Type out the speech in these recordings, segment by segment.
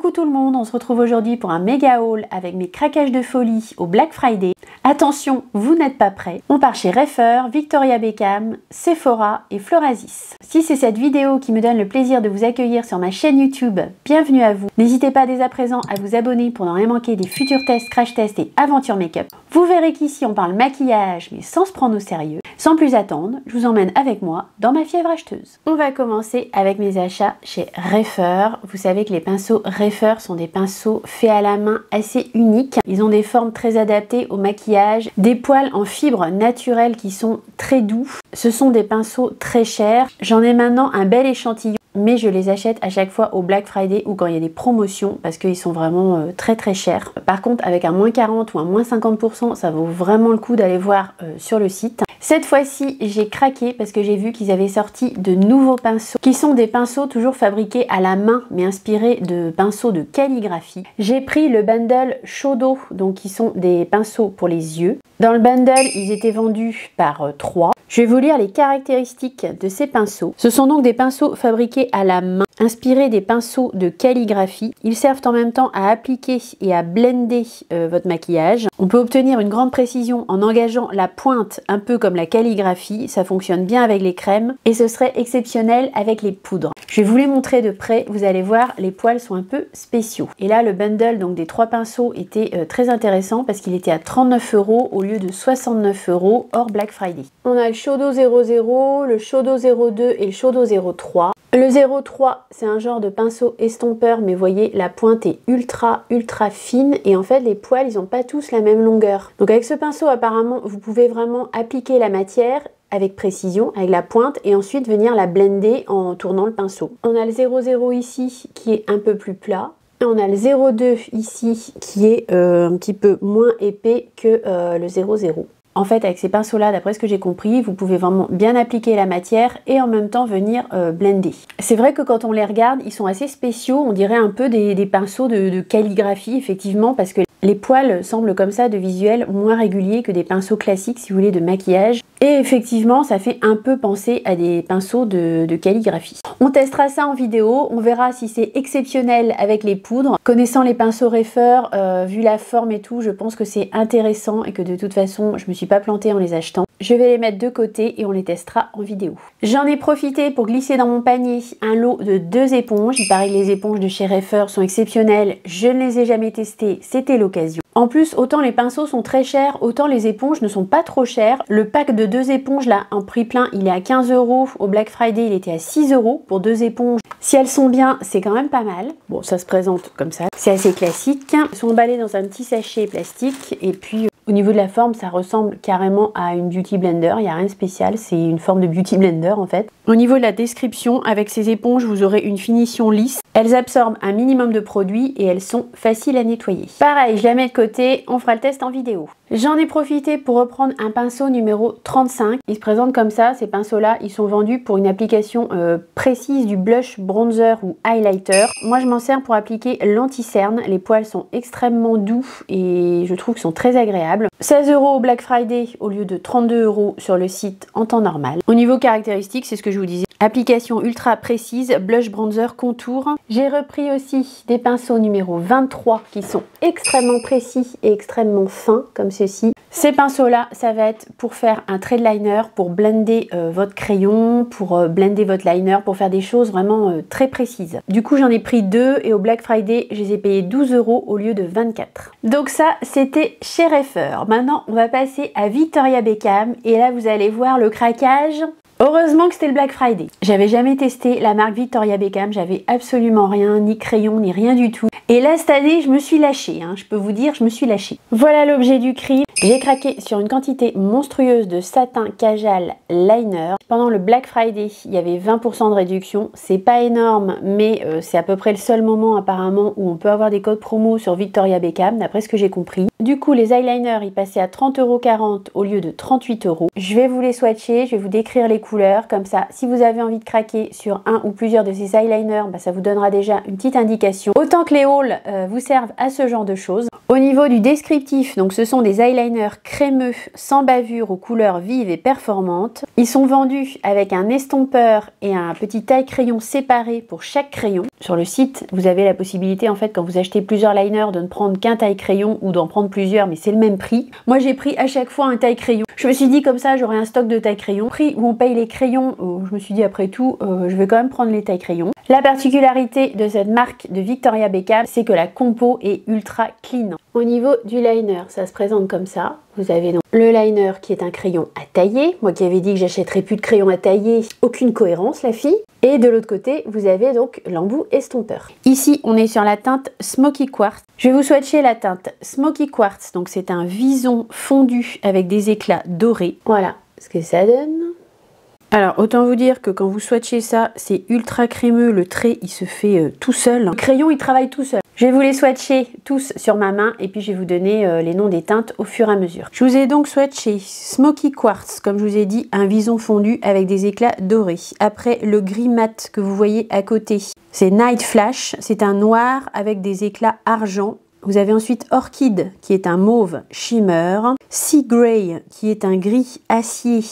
Coucou tout le monde, on se retrouve aujourd'hui pour un méga haul avec mes craquages de folie au Black Friday. Attention, vous n'êtes pas prêts. On part chez Reifer, Victoria Beckham, Sephora et Florasis. Si c'est cette vidéo qui me donne le plaisir de vous accueillir sur ma chaîne YouTube, bienvenue à vous. N'hésitez pas dès à présent à vous abonner pour ne rien manquer des futurs tests, crash tests et aventures make-up. Vous verrez qu'ici on parle maquillage mais sans se prendre au sérieux. Sans plus attendre, je vous emmène avec moi dans ma fièvre acheteuse. On va commencer avec mes achats chez Reifer. Vous savez que les pinceaux Reifer sont des pinceaux faits à la main assez uniques. Ils ont des formes très adaptées au maquillage, des poils en fibres naturelles qui sont très doux. Ce sont des pinceaux très chers. J'en ai maintenant un bel échantillon, mais je les achète à chaque fois au Black Friday ou quand il y a des promotions parce qu'ils sont vraiment très chers. Par contre, avec un moins 40 ou un moins 50%, ça vaut vraiment le coup d'aller voir sur le site. Cette fois-ci, j'ai craqué parce que j'ai vu qu'ils avaient sorti de nouveaux pinceaux qui sont des pinceaux toujours fabriqués à la main mais inspirés de pinceaux de calligraphie. J'ai pris le bundle Shodo, donc qui sont des pinceaux pour les yeux. Dans le bundle, ils étaient vendus par 3. Je vais vous lire les caractéristiques de ces pinceaux. Ce sont donc des pinceaux fabriqués à la main, inspirés des pinceaux de calligraphie. Ils servent en même temps à appliquer et à blender votre maquillage. On peut obtenir une grande précision en engageant la pointe un peu comme la calligraphie. Ça fonctionne bien avec les crèmes et ce serait exceptionnel avec les poudres. Je vais vous les montrer de près. Vous allez voir, les poils sont un peu spéciaux. Et là, le bundle donc des 3 pinceaux était très intéressant parce qu'il était à 39 € au lieu de 69 € hors Black Friday. On a le Shodo 00, le Shodo 02 et le Shodo 03. Le 03, c'est un genre de pinceau estompeur, mais voyez, la pointe est ultra fine et en fait, les poils, ils n'ont pas tous la même longueur. Donc avec ce pinceau, apparemment, vous pouvez vraiment appliquer la matière avec précision, avec la pointe, et ensuite venir la blender en tournant le pinceau. On a le 00 ici, qui est un peu plus plat. On a le 02 ici, qui est un petit peu moins épais que le 00. En fait, avec ces pinceaux-là, d'après ce que j'ai compris, vous pouvez vraiment bien appliquer la matière et en même temps venir blender. C'est vrai que quand on les regarde, ils sont assez spéciaux. On dirait un peu des pinceaux de calligraphie, effectivement, parce que les poils semblent comme ça de visuel moins réguliers que des pinceaux classiques, si vous voulez, de maquillage. Et effectivement, ça fait un peu penser à des pinceaux de calligraphie. On testera ça en vidéo, on verra si c'est exceptionnel avec les poudres. Connaissant les pinceaux Reifer, vu la forme et tout, je pense que c'est intéressant et que de toute façon, je me suis pas plantée en les achetant. Je vais les mettre de côté et on les testera en vidéo. J'en ai profité pour glisser dans mon panier un lot de 2 éponges. Il paraît que les éponges de chez Reifer sont exceptionnelles. Je ne les ai jamais testées, c'était l'occasion. En plus, autant les pinceaux sont très chers, autant les éponges ne sont pas trop chères. Le pack de 2 éponges là, en prix plein, il est à 15 €. Au Black Friday, il était à 6 € pour 2 éponges. Si elles sont bien, c'est quand même pas mal. Bon, ça se présente comme ça. C'est assez classique. Elles sont emballées dans un petit sachet plastique et puis au niveau de la forme, ça ressemble carrément à une beauty blender. Il n'y a rien de spécial, c'est une forme de beauty blender en fait. Au niveau de la description, avec ces éponges, vous aurez une finition lisse. Elles absorbent un minimum de produit et elles sont faciles à nettoyer. Pareil, je la mets de côté, on fera le test en vidéo. J'en ai profité pour reprendre un pinceau numéro 35. Il se présente comme ça, ces pinceaux-là, ils sont vendus pour une application précise du blush, bronzer ou highlighter. Moi, je m'en sers pour appliquer l'anti-cerne. Les poils sont extrêmement doux et je trouve qu'ils sont très agréables. 16 € au Black Friday au lieu de 32 € sur le site en temps normal. Au niveau caractéristique, c'est ce que je vous disais. Application ultra précise, blush, bronzer, contour. J'ai repris aussi des pinceaux numéro 23 qui sont extrêmement précis et extrêmement fins comme ceci. Ces pinceaux-là, ça va être pour faire un trait de liner, pour blender votre crayon, pour blender votre liner, pour faire des choses vraiment très précises. Du coup, j'en ai pris 2 et au Black Friday, je les ai payés 12 € au lieu de 24. Donc ça, c'était chez Reifer. Maintenant, on va passer à Victoria Beckham et là, vous allez voir le craquage. Heureusement que c'était le Black Friday. J'avais jamais testé la marque Victoria Beckham, j'avais absolument rien, ni crayon, ni rien du tout. Et là, cette année, je me suis lâchée, je peux vous dire, je me suis lâchée. Voilà l'objet du cri. J'ai craqué sur une quantité monstrueuse de satin Kajal liner. Pendant le Black Friday, il y avait 20% de réduction. C'est pas énorme, mais c'est à peu près le seul moment apparemment où on peut avoir des codes promo sur Victoria Beckham, d'après ce que j'ai compris. Du coup, les eyeliners, ils passaient à 30,40 € au lieu de 38 €. Je vais vous les swatcher, je vais vous décrire les couleurs. couleurs. Comme ça, si vous avez envie de craquer sur un ou plusieurs de ces eyeliners, ça vous donnera déjà une petite indication. Autant que les hauls vous servent à ce genre de choses. Au niveau du descriptif, donc ce sont des eyeliners crémeux, sans bavure, aux couleurs vives et performantes. Ils sont vendus avec un estompeur et un petit taille-crayon séparé pour chaque crayon. Sur le site, vous avez la possibilité, en fait, quand vous achetez plusieurs liners, de ne prendre qu'un taille-crayon ou d'en prendre plusieurs, mais c'est le même prix. Moi, j'ai pris à chaque fois un taille-crayon. Je me suis dit, comme ça, j'aurai un stock de taille-crayon. Prix où on paye les crayons, je me suis dit, après tout, je vais quand même prendre les taille-crayons. La particularité de cette marque de Victoria Beckham, c'est que la compo est ultra clean. Au niveau du liner, ça se présente comme ça. Vous avez donc le liner qui est un crayon à tailler. Moi qui avais dit que j'achèterais plus de crayons à tailler, aucune cohérence la fille. Et de l'autre côté, vous avez donc l'embout estompeur. Ici, on est sur la teinte Smoky Quartz. Je vais vous swatcher la teinte Smoky Quartz. Donc c'est un vison fondu avec des éclats dorés. Voilà ce que ça donne. Alors, autant vous dire que quand vous swatchez ça, c'est ultra crémeux, le trait il se fait tout seul. Le crayon il travaille tout seul. Je vais vous les swatcher tous sur ma main et puis je vais vous donner les noms des teintes au fur et à mesure. Je vous ai donc swatché Smoky Quartz, comme je vous ai dit, un vison fondu avec des éclats dorés. Après, le gris mat que vous voyez à côté, c'est Night Flash, c'est un noir avec des éclats argent. Vous avez ensuite Orchid qui est un mauve shimmer, Sea Grey qui est un gris acier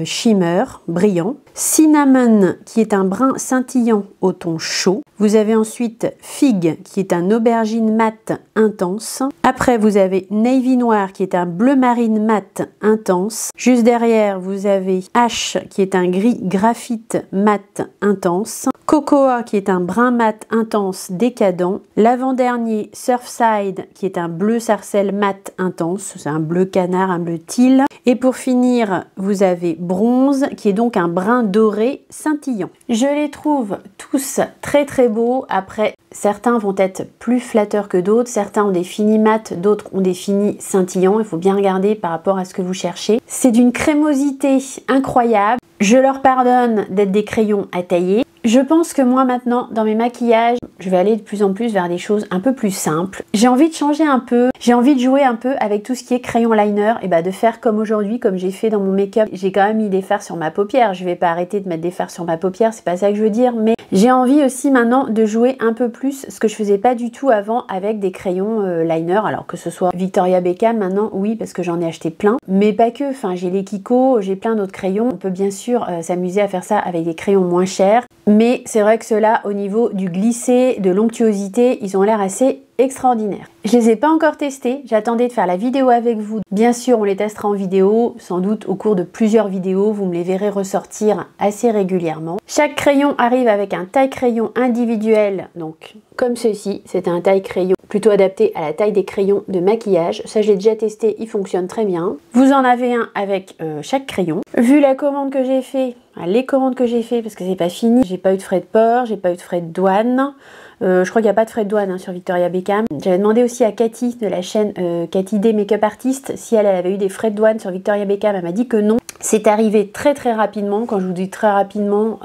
shimmer brillant, Cinnamon qui est un brun scintillant au ton chaud. Vous avez ensuite Fig qui est un aubergine mat intense. Après vous avez Navy Noir qui est un bleu marine mat intense. Juste derrière vous avez Ash qui est un gris graphite mat intense. Cocoa qui est un brun mat intense décadent. L'avant-dernier Surfside qui est un bleu sarcelle mat intense. C'est un bleu canard, un bleu teal. Et pour finir, vous avez Bronze qui est donc un brun doré scintillant. Je les trouve tous très très beaux. Après, certains vont être plus flatteurs que d'autres. Certains ont des finis mat, d'autres ont des finis scintillants. Il faut bien regarder par rapport à ce que vous cherchez. C'est d'une crémosité incroyable. Je leur pardonne d'être des crayons à tailler. Je pense que moi maintenant, dans mes maquillages, je vais aller de plus en plus vers des choses un peu plus simples. J'ai envie de changer un peu, j'ai envie de jouer un peu avec tout ce qui est crayon liner et de faire comme aujourd'hui, comme j'ai fait dans mon make-up. J'ai quand même mis des fards sur ma paupière, je vais pas arrêter de mettre des fards sur ma paupière, c'est pas ça que je veux dire, mais j'ai envie aussi maintenant de jouer un peu plus, ce que je faisais pas du tout avant avec des crayons liner, alors que ce soit Victoria Beckham maintenant, oui, parce que j'en ai acheté plein, mais pas que, enfin j'ai les Kiko, j'ai plein d'autres crayons, on peut bien sûr s'amuser à faire ça avec des crayons moins chers. Mais c'est vrai que ceux-là, au niveau du glissé, de l'onctuosité, ils ont l'air assez extraordinaires. Je les ai pas encore testés, j'attendais de faire la vidéo avec vous. Bien sûr, on les testera en vidéo, sans doute au cours de plusieurs vidéos, vous me les verrez ressortir assez régulièrement. Chaque crayon arrive avec un taille-crayon individuel, donc comme ceci, c'est un taille-crayon plutôt adapté à la taille des crayons de maquillage. Ça, j'ai déjà testé, il fonctionne très bien. Vous en avez un avec chaque crayon. Vu la commande que j'ai fait, les commandes que j'ai fait, parce que c'est pas fini, j'ai pas eu de frais de port, j'ai pas eu de frais de douane. Je crois qu'il n'y a pas de frais de douane sur Victoria Beckham. J'avais demandé aussi à Cathy de la chaîne Cathy D Makeup Artist si elle avait eu des frais de douane sur Victoria Beckham. Elle m'a dit que non. C'est arrivé très très rapidement. Quand je vous dis très rapidement,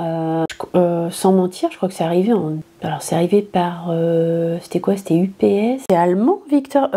sans mentir, je crois que c'est arrivé en... Alors c'est arrivé par... c'était quoi? C'était UPS. C'est allemand, Victor?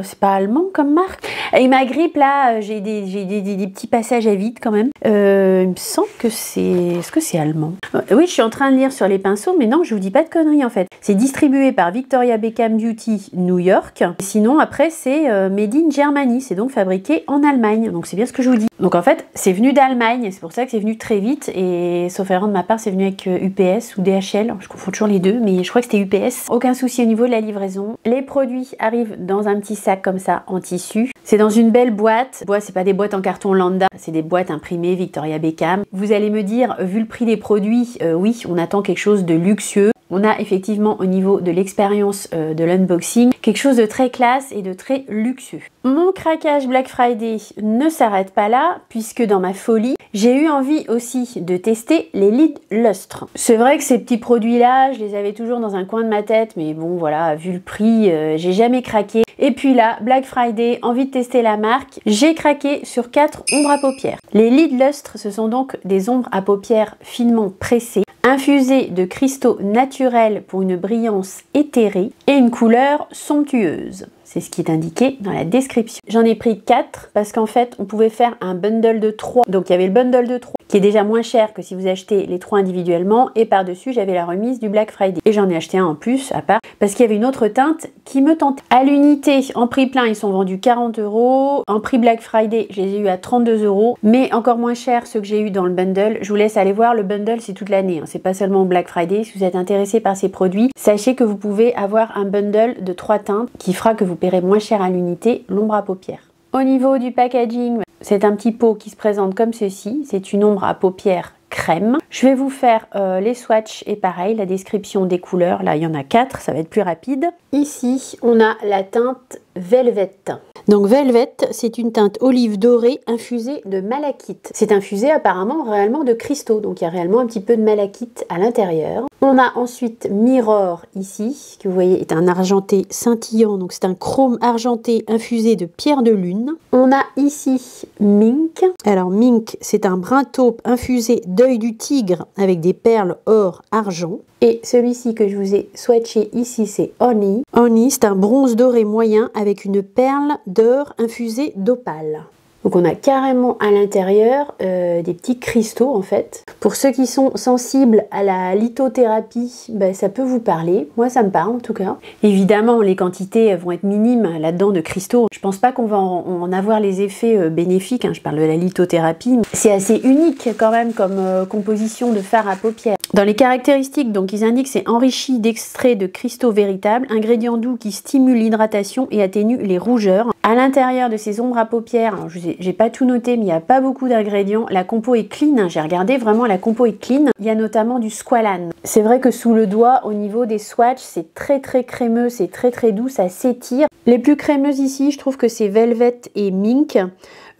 C'est pas allemand comme marque? Et ma grippe là, j'ai des petits passages à vide quand même. Il me semble que c'est... Est-ce que c'est allemand? Oui, je suis en train de lire sur les pinceaux, mais non, je vous dis pas de conneries en fait. C'est distribué par Victoria Beckham Beauty New York. Sinon après c'est Made in Germany. C'est donc fabriqué en Allemagne. Donc c'est bien ce que je vous dis. Donc en fait c'est venu d'Allemagne. C'est pour ça que c'est venu très vite. Et sauf erreur de ma part, c'est venu avec UPS ou DHL. Je confonds toujours les deux, mais je crois que c'était UPS. Aucun souci au niveau de la livraison. Les produits arrivent dans un petit sac comme ça en tissu. C'est dans une belle boîte. C'est pas des boîtes en carton lambda, c'est des boîtes imprimées Victoria Beckham. Vous allez me dire, vu le prix des produits, oui, on attend quelque chose de luxueux. On a effectivement au niveau de l'expérience de l'unboxing quelque chose de très classe et de très luxueux. Mon craquage Black Friday ne s'arrête pas là, puisque dans ma folie, j'ai eu envie aussi de tester les Lid Lustre. C'est vrai que ces petits produits-là, je les avais toujours dans un coin de ma tête, mais bon voilà, vu le prix, j'ai jamais craqué. Et puis là, Black Friday, envie de tester la marque, j'ai craqué sur 4 ombres à paupières. Les Lid Lustre, ce sont donc des ombres à paupières finement pressées, infusées de cristaux naturels pour une brillance éthérée et une couleur somptueuse. C'est ce qui est indiqué dans la description. J'en ai pris 4 parce qu'en fait, on pouvait faire un bundle de 3. Donc il y avait le bundle de 3 qui est déjà moins cher que si vous achetez les 3 individuellement, et par-dessus j'avais la remise du Black Friday. Et j'en ai acheté un en plus à part, parce qu'il y avait une autre teinte qui me tentait. À l'unité, en prix plein, ils sont vendus 40 €, en prix Black Friday, je les ai eu à 32 €, mais encore moins cher ceux que j'ai eu dans le bundle. Je vous laisse aller voir, le bundle c'est toute l'année, hein. C'est pas seulement au Black Friday. Si vous êtes intéressé par ces produits, sachez que vous pouvez avoir un bundle de 3 teintes qui fera que vous paierez moins cher à l'unité l'ombre à paupières. Au niveau du packaging, c'est un petit pot qui se présente comme ceci. C'est une ombre à paupières crème. Je vais vous faire les swatchs et pareil, la description des couleurs. Là, il y en a 4, ça va être plus rapide. Ici, on a la teinte Velvet. Donc Velvet, c'est une teinte olive dorée infusée de malachite. C'est infusé apparemment réellement de cristaux, donc il y a réellement un petit peu de malachite à l'intérieur. On a ensuite Mirror ici, que vous voyez est un argenté scintillant, donc c'est un chrome argenté infusé de pierre de lune. On a ici Mink. Alors Mink, c'est un brun taupe infusé d'œil du tigre avec des perles or argent. Et celui-ci que je vous ai swatché ici, c'est Honey. Honey, c'est un bronze doré moyen avec une perle d'or infusée d'opale. Donc on a carrément à l'intérieur des petits cristaux en fait. Pour ceux qui sont sensibles à la lithothérapie, ben, ça peut vous parler. Moi ça me parle en tout cas. Évidemment les quantités vont être minimes là-dedans de cristaux. Je pense pas qu'on va en avoir les effets bénéfiques, hein. Je parle de la lithothérapie. C'est assez unique quand même comme composition de fard à paupières. Dans les caractéristiques, donc ils indiquent que c'est enrichi d'extraits de cristaux véritables, ingrédients doux qui stimulent l'hydratation et atténuent les rougeurs. À l'intérieur de ces ombres à paupières, j'ai pas tout noté, mais il n'y a pas beaucoup d'ingrédients. La compo est clean, hein. J'ai regardé, vraiment la compo est clean. Il y a notamment du squalane. C'est vrai que sous le doigt, au niveau des swatchs, c'est très crémeux, c'est très doux, ça s'étire. Les plus crémeuses ici, je trouve que c'est Velvet et Mink.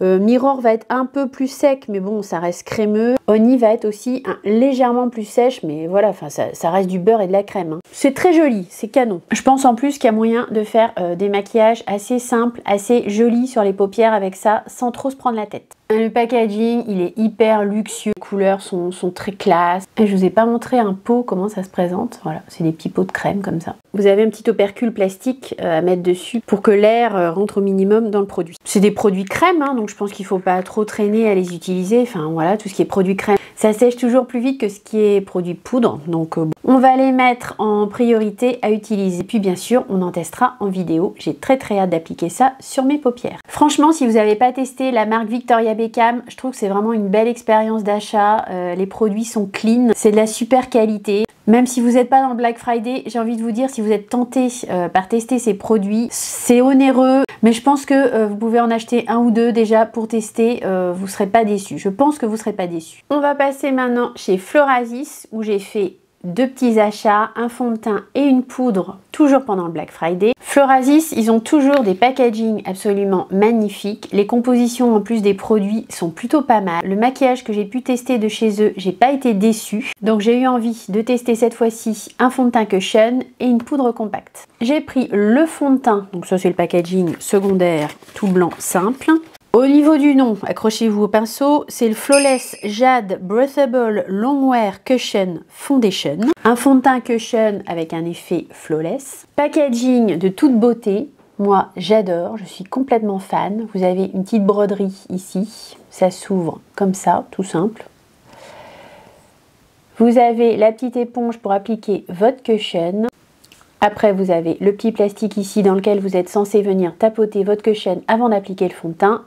Mirror va être un peu plus sec, mais bon, ça reste crémeux. Honey va être aussi légèrement plus sèche, mais voilà, enfin, ça reste du beurre et de la crème, hein. C'est très joli, c'est canon. Je pense en plus qu'il y a moyen de faire des maquillages assez simples, assez jolis sur les paupières avec ça, sans trop se prendre la tête. Le packaging, il est hyper luxueux. Les couleurs sont très classe. Et je vous ai pas montré un pot, comment ça se présente. Voilà, c'est des petits pots de crème comme ça. Vous avez un petit opercule plastique à mettre dessus pour que l'air rentre au minimum dans le produit. C'est des produits crème, hein, donc je pense qu'il faut pas trop traîner à les utiliser. Enfin voilà, tout ce qui est produit crème, ça sèche toujours plus vite que ce qui est produit poudre. Donc on va les mettre en priorité à utiliser. Puis bien sûr, on en testera en vidéo. J'ai très hâte d'appliquer ça sur mes paupières. Franchement, si vous n'avez pas testé la marque Victoria Beckham, je trouve que c'est vraiment une belle expérience d'achat. Les produits sont clean, c'est de la super qualité. Même si vous n'êtes pas dans le Black Friday, j'ai envie de vous dire, si vous êtes tenté par tester ces produits, c'est onéreux, mais je pense que vous pouvez en acheter un ou deux déjà pour tester, vous ne serez pas déçus. Je pense que vous ne serez pas déçus. On va passer maintenant chez Florasis, où j'ai fait 2 petits achats, un fond de teint et une poudre, toujours pendant le Black Friday. Florasis, ils ont toujours des packaging absolument magnifiques. Les compositions en plus des produits sont plutôt pas mal. Le maquillage que j'ai pu tester de chez eux, j'ai pas été déçue. Donc j'ai eu envie de tester cette fois-ci un fond de teint Cushion et une poudre compacte. J'ai pris le fond de teint, donc ça c'est le packaging secondaire, tout blanc simple. Au niveau du nom, accrochez-vous au pinceau, c'est le Flawless Jade Breathable Longwear Cushion Foundation. Un fond de teint Cushion avec un effet flawless. Packaging de toute beauté. Moi, j'adore, je suis complètement fan. Vous avez une petite broderie ici. Ça s'ouvre comme ça, tout simple. Vous avez la petite éponge pour appliquer votre cushion. Après, vous avez le petit plastique ici dans lequel vous êtes censé venir tapoter votre cushion avant d'appliquer le fond de teint.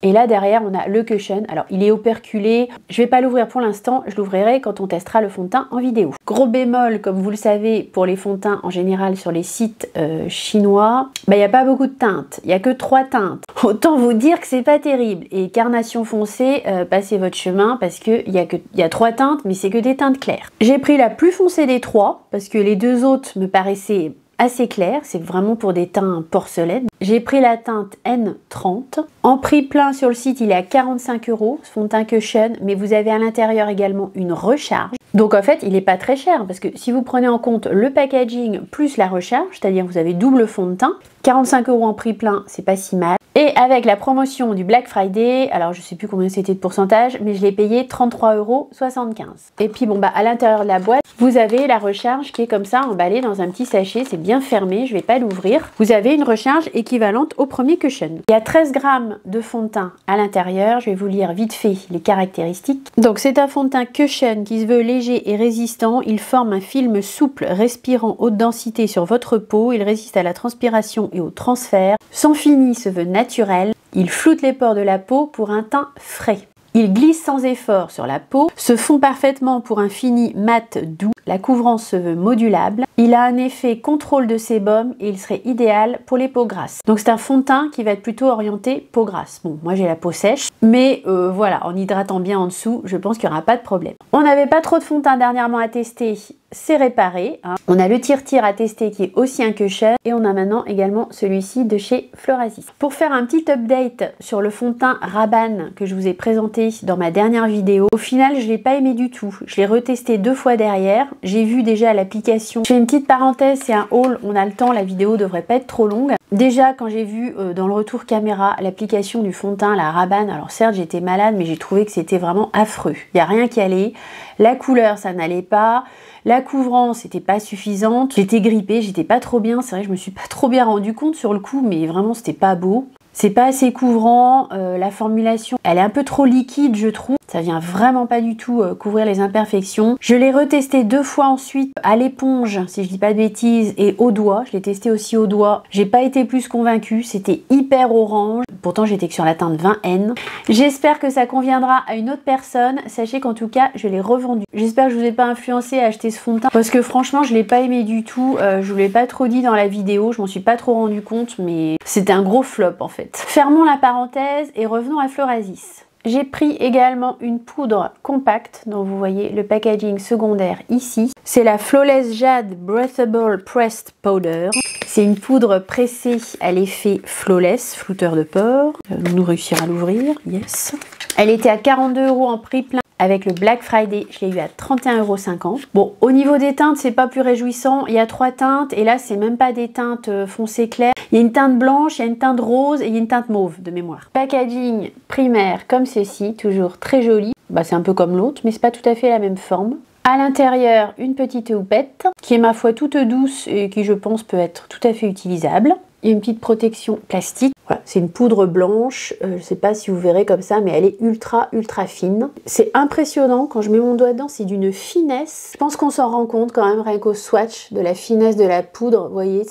Et là, derrière, on a le cushion. Alors, il est operculé. Je ne vais pas l'ouvrir pour l'instant. Je l'ouvrirai quand on testera le fond de teint en vidéo. Gros bémol, comme vous le savez, pour les fonds de teint en général sur les sites chinois, il n'y a pas beaucoup de teintes. Il n'y a que 3 teintes. Autant vous dire que c'est pas terrible. Et carnation foncée, passez votre chemin parce qu'il y a 3 teintes, mais c'est que des teintes claires. J'ai pris la plus foncée des 3 parce que les 2 autres me paraissaient assez clair, c'est vraiment pour des teints porcelaine. J'ai pris la teinte N30. En prix plein sur le site, il est à 45 €, ce fond de teint Cushion, mais vous avez à l'intérieur également une recharge. Donc en fait, il n'est pas très cher, parce que si vous prenez en compte le packaging plus la recharge, c'est-à-dire vous avez double fond de teint, 45 € en prix plein, c'est pas si mal. Et avec la promotion du Black Friday, alors je sais plus combien c'était de pourcentage, mais je l'ai payé 33,75 €. Et puis bon bah à l'intérieur de la boîte, vous avez la recharge qui est comme ça emballée dans un petit sachet, c'est bien fermé, je vais pas l'ouvrir. Vous avez une recharge équivalente au premier cushion. Il y a 13 grammes de fond de teint à l'intérieur, je vais vous lire vite fait les caractéristiques. Donc c'est un fond de teint cushion qui se veut léger et résistant, il forme un film souple, respirant haute densité sur votre peau, il résiste à la transpiration et au transfert. Son fini se veut naturel, il floute les pores de la peau pour un teint frais. Il glisse sans effort sur la peau, se fond parfaitement pour un fini mat doux, la couvrance se veut modulable, il a un effet contrôle de sébum et il serait idéal pour les peaux grasses. Donc c'est un fond de teint qui va être plutôt orienté peau grasse. Bon, moi j'ai la peau sèche, mais voilà, en hydratant bien en dessous, je pense qu'il n'y aura pas de problème. On n'avait pas trop de fond de teint dernièrement à tester, c'est réparé. Hein. On a le Tire-Tire à tester qui est aussi un cushion et on a maintenant également celui-ci de chez Florasis. Pour faire un petit update sur le fond de teint Rabanne que je vous ai présenté dans ma dernière vidéo, au final je l'ai pas aimé du tout. Je l'ai retesté 2 fois derrière, j'ai vu déjà l'application. Je fais une petite parenthèse, c'est un haul, on a le temps, la vidéo devrait pas être trop longue. Déjà quand j'ai vu dans le retour caméra l'application du fond de teint, la Rabanne, alors certes j'étais malade mais j'ai trouvé que c'était vraiment affreux. Il n'y a rien qui allait, la couleur ça n'allait pas, la couvrance n'était pas suffisante, j'étais grippée, j'étais pas trop bien, c'est vrai que je me suis pas trop bien rendu compte sur le coup mais vraiment c'était pas beau. C'est pas assez couvrant, la formulation elle est un peu trop liquide je trouve, ça vient vraiment pas du tout couvrir les imperfections. Je l'ai retesté 2 fois ensuite à l'éponge si je dis pas de bêtises et au doigt, je l'ai testé aussi au doigt, j'ai pas été plus convaincue, c'était hyper orange, pourtant j'étais que sur la teinte 20N. J'espère que ça conviendra à une autre personne, sachez qu'en tout cas je l'ai revendu. J'espère que je vous ai pas influencé à acheter ce fond de teint parce que franchement je l'ai pas aimé du tout, je vous l'ai pas trop dit dans la vidéo, je m'en suis pas trop rendu compte mais c'était un gros flop en fait. Fermons la parenthèse et revenons à Florasis. J'ai pris également une poudre compacte dont vous voyez le packaging secondaire ici. C'est la Flawless Jade Breathable Pressed Powder. C'est une poudre pressée à l'effet flawless, flouteur de pores. Nous réussir à l'ouvrir, yes. Elle était à 42 € en prix plein. Avec le Black Friday, je l'ai eu à 31,50 €. Bon, au niveau des teintes, c'est pas plus réjouissant. Il y a 3 teintes et là, c'est même pas des teintes foncées claires. Il y a une teinte blanche, il y a une teinte rose et il y a une teinte mauve de mémoire. Packaging primaire comme ceci, toujours très joli. Bah, c'est un peu comme l'autre, mais c'est pas tout à fait la même forme. À l'intérieur, une petite houppette qui est ma foi toute douce et qui je pense peut être tout à fait utilisable. Il y a une petite protection plastique. Voilà, c'est une poudre blanche, je ne sais pas si vous verrez comme ça, mais elle est ultra fine. C'est impressionnant, quand je mets mon doigt dedans, c'est d'une finesse. Je pense qu'on s'en rend compte quand même, rien qu'au swatch, de la finesse de la poudre. Vous voyez,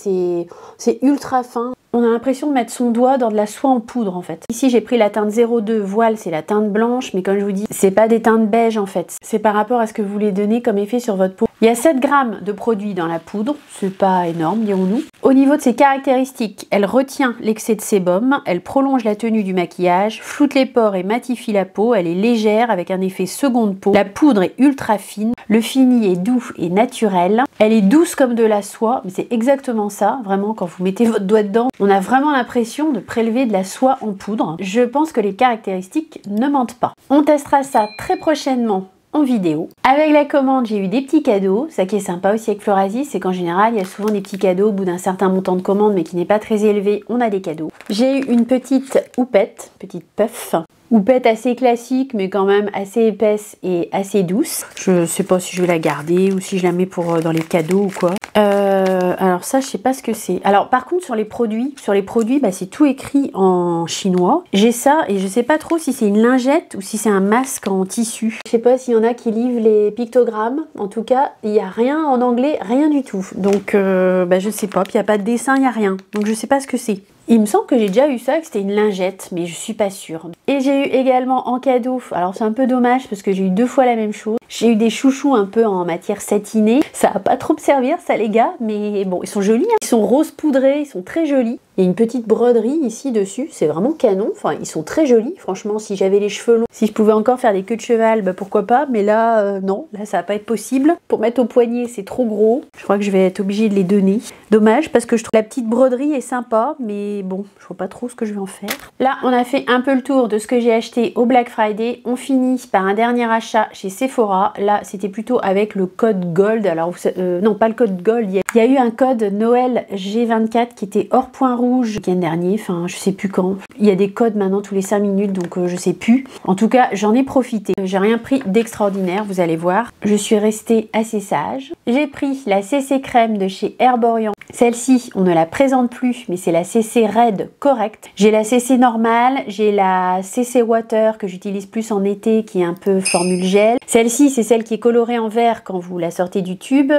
c'est ultra fin. On a l'impression de mettre son doigt dans de la soie en poudre en fait. Ici j'ai pris la teinte 02 voile, c'est la teinte blanche, mais comme je vous dis, c'est pas des teintes beige en fait. C'est par rapport à ce que vous voulez donner comme effet sur votre peau. Il y a 7 grammes de produit dans la poudre, c'est pas énorme dirons-nous. Au niveau de ses caractéristiques, elle retient l'excès de sébum, elle prolonge la tenue du maquillage, floute les pores et matifie la peau, elle est légère avec un effet seconde peau. La poudre est ultra fine, le fini est doux et naturel. Elle est douce comme de la soie, mais c'est exactement ça, vraiment quand vous mettez votre doigt dedans, on a vraiment l'impression de prélever de la soie en poudre. Je pense que les caractéristiques ne mentent pas. On testera ça très prochainement en vidéo. Avec la commande, j'ai eu des petits cadeaux. Ça qui est sympa aussi avec Florasis, c'est qu'en général, il y a souvent des petits cadeaux au bout d'un certain montant de commande, mais qui n'est pas très élevé, on a des cadeaux. J'ai eu une petite houppette, petite puff. Houppette assez classique, mais quand même assez épaisse et assez douce. Je sais pas si je vais la garder ou si je la mets pour dans les cadeaux ou quoi. Alors ça, je sais pas ce que c'est. Alors par contre, sur les produits, bah, c'est tout écrit en chinois. J'ai ça et je sais pas trop si c'est une lingette ou si c'est un masque en tissu. Je sais pas s'il y en a qui livrent les pictogrammes. En tout cas, il n'y a rien en anglais, rien du tout. Donc, bah, je sais pas. Puis il n'y a pas de dessin, il n'y a rien. Donc je sais pas ce que c'est. Il me semble que j'ai déjà eu ça, que c'était une lingette, mais je suis pas sûre. Et j'ai eu également en cadeau, alors c'est un peu dommage parce que j'ai eu 2 fois la même chose. J'ai eu des chouchous un peu en matière satinée. Ça va pas trop me servir ça les gars, mais bon, ils sont jolis, hein. Ils sont rose poudrés, ils sont très jolis. Il y a une petite broderie ici dessus, c'est vraiment canon. Enfin, ils sont très jolis, franchement, si j'avais les cheveux longs, si je pouvais encore faire des queues de cheval, bah pourquoi pas, mais là, non, là ça va pas être possible. Pour mettre au poignet, c'est trop gros. Je crois que je vais être obligée de les donner. Dommage, parce que je trouve la petite broderie est sympa, mais bon, je vois pas trop ce que je vais en faire. Là, on a fait un peu le tour de ce que j'ai acheté au Black Friday. On finit par un dernier achat chez Sephora. Là, c'était plutôt avec le code Gold. Alors, non, pas le code Gold, il y a eu un code Noël G24 qui était hors point rouge. rouge le week-end dernier, enfin je sais plus quand. Il y a des codes maintenant tous les 5 minutes, donc je sais plus. En tout cas, j'en ai profité. J'ai rien pris d'extraordinaire, vous allez voir. Je suis restée assez sage. J'ai pris la CC crème de chez Herborian. Celle-ci, on ne la présente plus, mais c'est la CC Red Correct. J'ai la CC normale, j'ai la CC Water que j'utilise plus en été, qui est un peu formule gel. Celle-ci, c'est celle qui est colorée en vert quand vous la sortez du tube,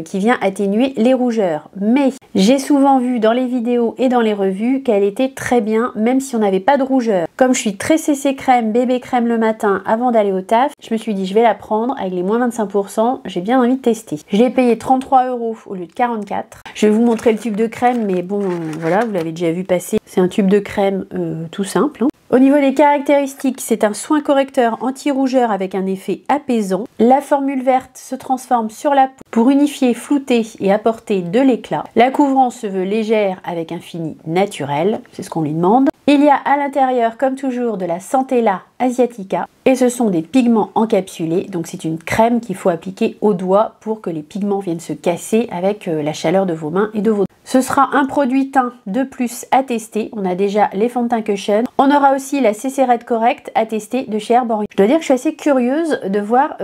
qui vient atténuer les rougeurs. Mais j'ai souvent vu dans les vidéos et dans les revues qu'elle était très bien, même si on n'avait pas de rougeur. Comme je suis très CC crème, bébé crème le matin avant d'aller au taf, je me suis dit je vais la prendre avec les moins 25%, j'ai bien envie de tester. Je l'ai payé 33 € au lieu de 44. Je vais vous montrer le tube de crème, mais bon, voilà, vous l'avez déjà vu passer. C'est un tube de crème tout simple. Au niveau des caractéristiques, c'est un soin correcteur anti-rougeur avec un effet apaisant. La formule verte se transforme sur la peau pour unifier, flouter et apporter de l'éclat. La couvrance se veut légère avec un fini naturel, c'est ce qu'on lui demande. Il y a à l'intérieur, comme toujours, de la Centella asiatica et ce sont des pigments encapsulés, donc c'est une crème qu'il faut appliquer au doigt pour que les pigments viennent se casser avec la chaleur de vos mains et de vos doigts. Ce sera un produit teint de plus à tester. On a déjà les fonds de teint Cushion. On aura aussi la CC Red Correct à tester de chez Herborian. Je dois dire que je suis assez curieuse de voir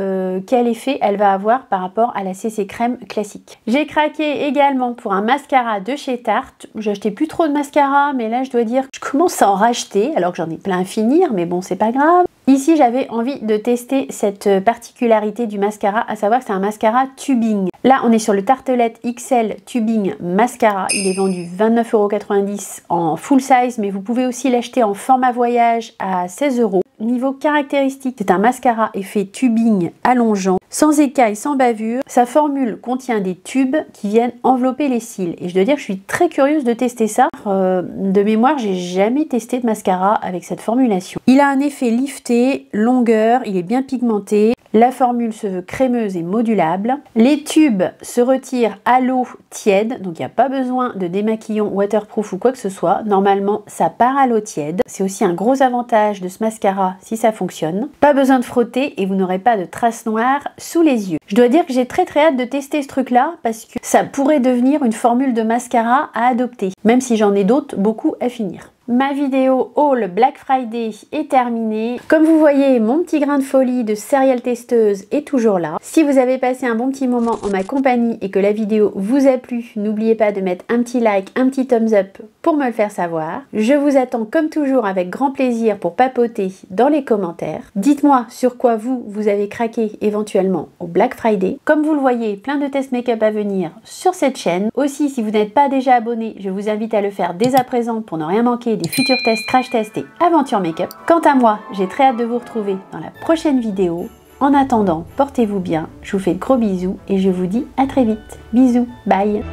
quel effet elle va avoir par rapport à la CC crème classique. J'ai craqué également pour un mascara de chez Tarte. J'achetais plus trop de mascara, mais là je dois dire que je commence à en racheter alors que j'en ai plein à finir, mais bon c'est pas grave. Ici, j'avais envie de tester cette particularité du mascara, à savoir que c'est un mascara tubing. Là, on est sur le Tartelette XL Tubing Mascara. Il est vendu 29,90 € en full size, mais vous pouvez aussi l'acheter en format voyage à 16 €. Niveau caractéristiques, c'est un mascara effet tubing allongeant, sans écailles, sans bavure. Sa formule contient des tubes qui viennent envelopper les cils. Et je dois dire que je suis très curieuse de tester ça. De mémoire, j'ai jamais testé de mascara avec cette formulation. Il a un effet lifté, longueur, il est bien pigmenté. La formule se veut crémeuse et modulable. Les tubes se retirent à l'eau tiède, donc il n'y a pas besoin de démaquillant waterproof ou quoi que ce soit. Normalement, ça part à l'eau tiède. C'est aussi un gros avantage de ce mascara si ça fonctionne. Pas besoin de frotter et vous n'aurez pas de traces noires sous les yeux. Je dois dire que j'ai très hâte de tester ce truc-là parce que ça pourrait devenir une formule de mascara à adopter, même si j'en ai d'autres beaucoup à finir. Ma vidéo haul Black Friday est terminée. Comme vous voyez, mon petit grain de folie de céréales testeuse est toujours là. Si vous avez passé un bon petit moment en ma compagnie et que la vidéo vous a plu, n'oubliez pas de mettre un petit like, un petit thumbs up pour me le faire savoir. Je vous attends comme toujours avec grand plaisir pour papoter dans les commentaires. Dites-moi sur quoi vous avez craqué éventuellement au Black Friday. Comme vous le voyez, plein de tests make-up à venir sur cette chaîne. Aussi, si vous n'êtes pas déjà abonné, je vous invite à le faire dès à présent pour ne rien manquer des futurs tests, crash tests et aventures make-up. Quant à moi, j'ai très hâte de vous retrouver dans la prochaine vidéo. En attendant, portez-vous bien, je vous fais de gros bisous et je vous dis à très vite. Bisous, bye!